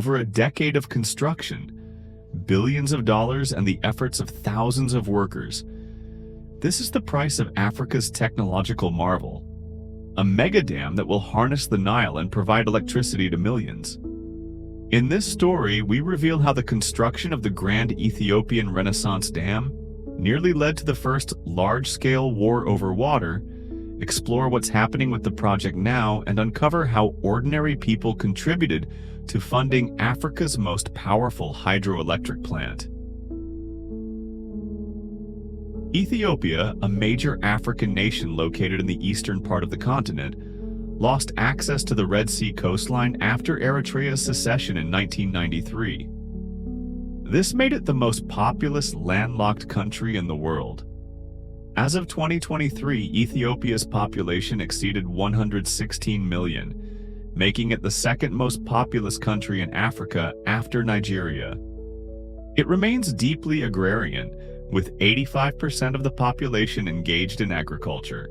over a decade of construction, billions of dollars, and the efforts of thousands of workers. This is the price of Africa's technological marvel, a mega dam that will harness the Nile and provide electricity to millions. In this story, we reveal how the construction of the Grand Ethiopian Renaissance Dam nearly led to the first large-scale war over water, explore what's happening with the project now, and uncover how ordinary people contributed to funding Africa's most powerful hydroelectric plant. Ethiopia, a major African nation located in the eastern part of the continent, lost access to the Red Sea coastline after Eritrea's secession in 1993. This made it the most populous landlocked country in the world. As of 2023, Ethiopia's population exceeded 116 million, making it the second most populous country in Africa after Nigeria. It remains deeply agrarian, with 85% of the population engaged in agriculture.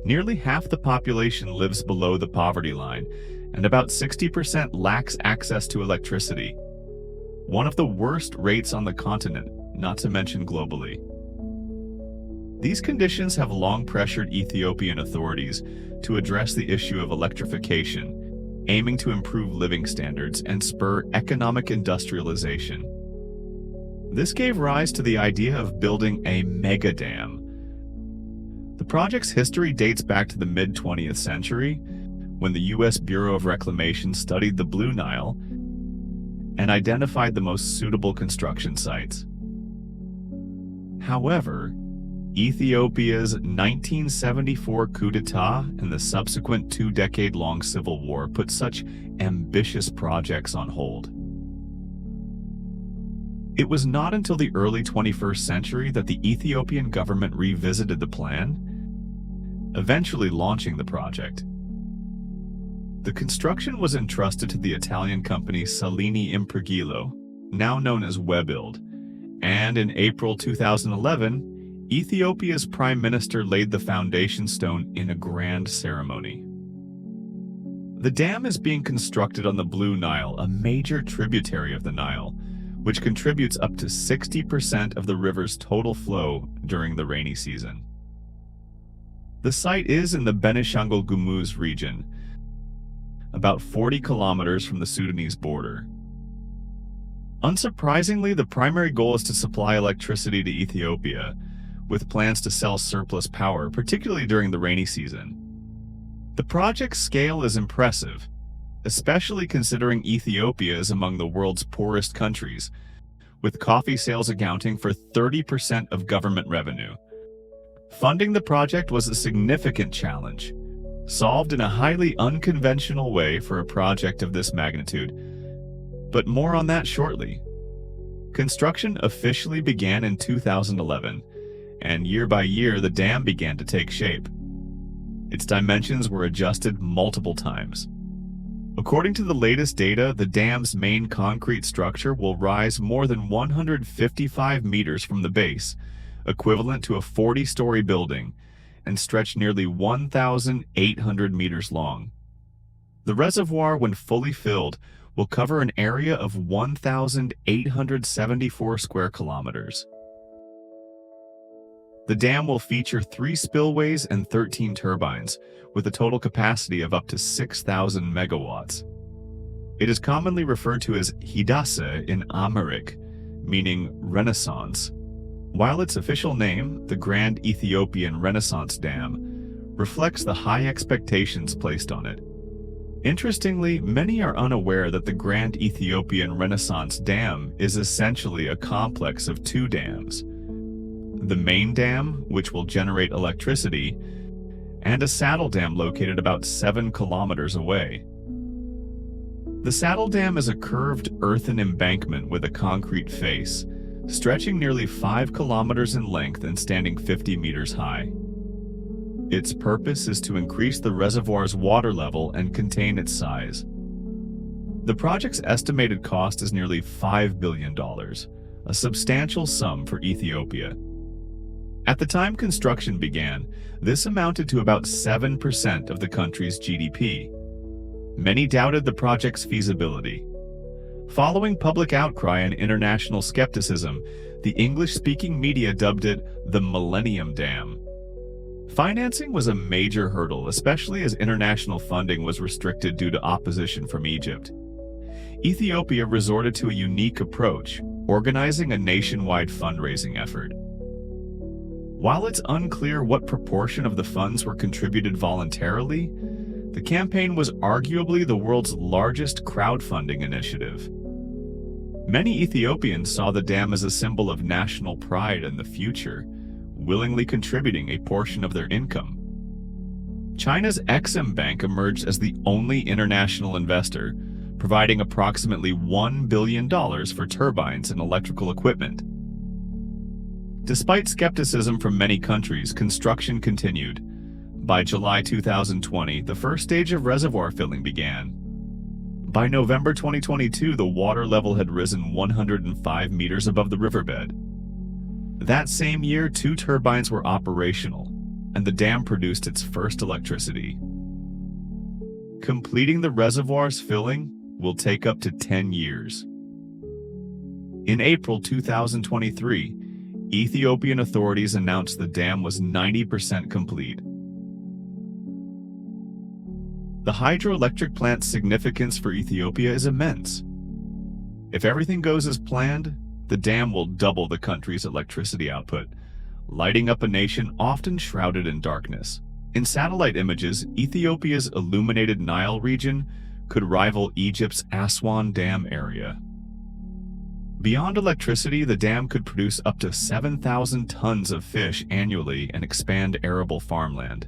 Nearly half the population lives below the poverty line, and about 60% lacks access to electricity, one of the worst rates on the continent, not to mention globally. These conditions have long pressured Ethiopian authorities to address the issue of electrification, aiming to improve living standards and spur economic industrialization. This gave rise to the idea of building a mega dam. The project's history dates back to the mid-20th century, when the U.S. Bureau of Reclamation studied the Blue Nile and identified the most suitable construction sites. However, Ethiopia's 1974 coup d'etat and the subsequent two-decade-long civil war put such ambitious projects on hold. It was not until the early 21st century that the Ethiopian government revisited the plan, eventually launching the project. The construction was entrusted to the Italian company Salini Impregilo, now known as Webuild, and in April 2011, Ethiopia's prime minister laid the foundation stone in a grand ceremony. The dam is being constructed on the Blue Nile, a major tributary of the Nile, which contributes up to 60% of the river's total flow during the rainy season. The site is in the Benishangul Gumuz region, about 40 kilometers from the Sudanese border. Unsurprisingly, the primary goal is to supply electricity to Ethiopia, with plans to sell surplus power, particularly during the rainy season. The project's scale is impressive, especially considering Ethiopia is among the world's poorest countries, with coffee sales accounting for 30% of government revenue. Funding the project was a significant challenge, solved in a highly unconventional way for a project of this magnitude, but more on that shortly. Construction officially began in 2011, and year by year the dam began to take shape. Its dimensions were adjusted multiple times. According to the latest data, the dam's main concrete structure will rise more than 155 meters from the base, equivalent to a 40-story building, and stretch nearly 1,800 meters long. The reservoir, when fully filled, will cover an area of 1,874 square kilometers. The dam will feature 3 spillways and 13 turbines, with a total capacity of up to 6,000 megawatts. It is commonly referred to as Hidase in Amharic, meaning Renaissance, while its official name, the Grand Ethiopian Renaissance Dam, reflects the high expectations placed on it. Interestingly, many are unaware that the Grand Ethiopian Renaissance Dam is essentially a complex of 2 dams: the main dam, which will generate electricity, and a saddle dam located about 7 kilometers away. The saddle dam is a curved earthen embankment with a concrete face, stretching nearly 5 kilometers in length and standing 50 meters high. Its purpose is to increase the reservoir's water level and contain its size. The project's estimated cost is nearly $5 billion, a substantial sum for Ethiopia. At the time construction began, this amounted to about 7% of the country's GDP. Many doubted the project's feasibility. Following public outcry and international skepticism, the English-speaking media dubbed it the Millennium Dam. Financing was a major hurdle, especially as international funding was restricted due to opposition from Egypt. Ethiopia resorted to a unique approach, organizing a nationwide fundraising effort. While it's unclear what proportion of the funds were contributed voluntarily, the campaign was arguably the world's largest crowdfunding initiative. Many Ethiopians saw the dam as a symbol of national pride in the future, willingly contributing a portion of their income. China's Exim Bank emerged as the only international investor, providing approximately $1 billion for turbines and electrical equipment. Despite skepticism from many countries, construction continued. By July 2020, the first stage of reservoir filling began. By November 2022, the water level had risen 105 meters above the riverbed. That same year, 2 turbines were operational, and the dam produced its first electricity. Completing the reservoir's filling will take up to 10 years. In April 2023, Ethiopian authorities announced the dam was 90% complete. The hydroelectric plant's significance for Ethiopia is immense. If everything goes as planned, the dam will double the country's electricity output, lighting up a nation often shrouded in darkness. In satellite images, Ethiopia's illuminated Nile region could rival Egypt's Aswan Dam area. Beyond electricity, the dam could produce up to 7,000 tons of fish annually and expand arable farmland.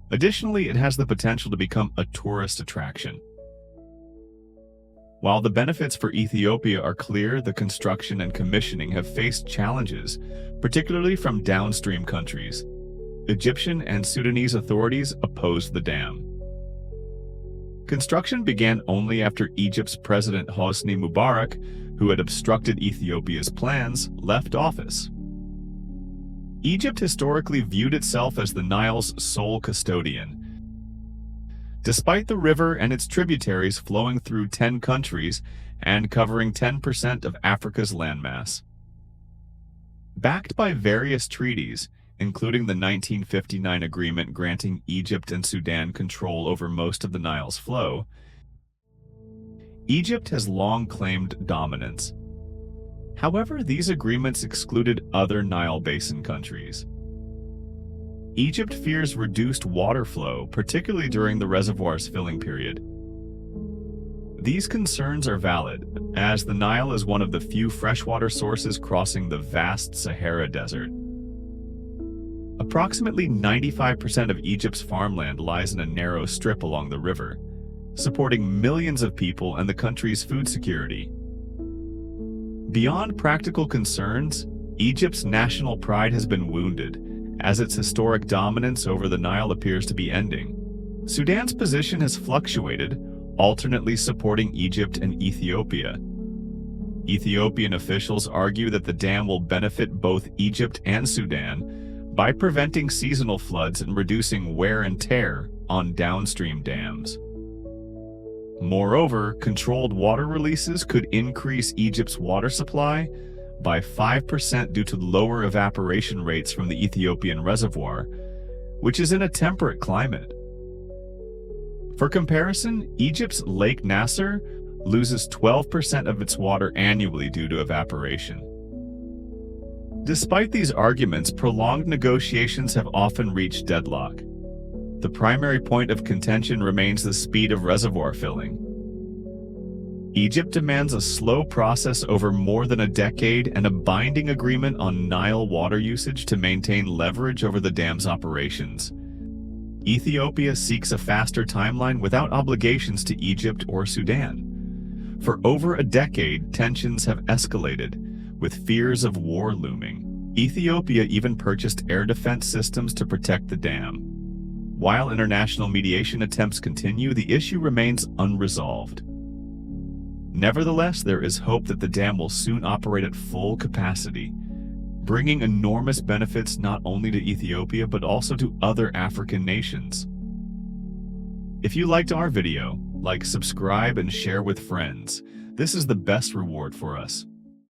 Additionally, it has the potential to become a tourist attraction. While the benefits for Ethiopia are clear, the construction and commissioning have faced challenges, particularly from downstream countries. Egyptian and Sudanese authorities opposed the dam. Construction began only after Egypt's President Hosni Mubarak, who had obstructed Ethiopia's plans, left office. Egypt historically viewed itself as the Nile's sole custodian. Despite the river and its tributaries flowing through 10 countries and covering 10% of Africa's landmass. Backed by various treaties, including the 1959 agreement granting Egypt and Sudan control over most of the Nile's flow, Egypt has long claimed dominance. However, these agreements excluded other Nile Basin countries. Egypt fears reduced water flow, particularly during the reservoir's filling period. These concerns are valid, as the Nile is one of the few freshwater sources crossing the vast Sahara Desert. Approximately 95% of Egypt's farmland lies in a narrow strip along the river, supporting millions of people and the country's food security. Beyond practical concerns, Egypt's national pride has been wounded, as its historic dominance over the Nile appears to be ending. Sudan's position has fluctuated, alternately supporting Egypt and Ethiopia. Ethiopian officials argue that the dam will benefit both Egypt and Sudan by preventing seasonal floods and reducing wear and tear on downstream dams. Moreover, controlled water releases could increase Egypt's water supply by 5% due to lower evaporation rates from the Ethiopian reservoir, which is in a temperate climate. For comparison, Egypt's Lake Nasser loses 12% of its water annually due to evaporation. Despite these arguments, prolonged negotiations have often reached deadlock. The primary point of contention remains the speed of reservoir filling. Egypt demands a slow process over more than a decade and a binding agreement on Nile water usage to maintain leverage over the dam's operations. Ethiopia seeks a faster timeline without obligations to Egypt or Sudan. For over a decade, tensions have escalated, with fears of war looming. Ethiopia even purchased air defense systems to protect the dam. While international mediation attempts continue, the issue remains unresolved. Nevertheless, there is hope that the dam will soon operate at full capacity, bringing enormous benefits not only to Ethiopia but also to other African nations. If you liked our video, like, subscribe, and share with friends. This is the best reward for us.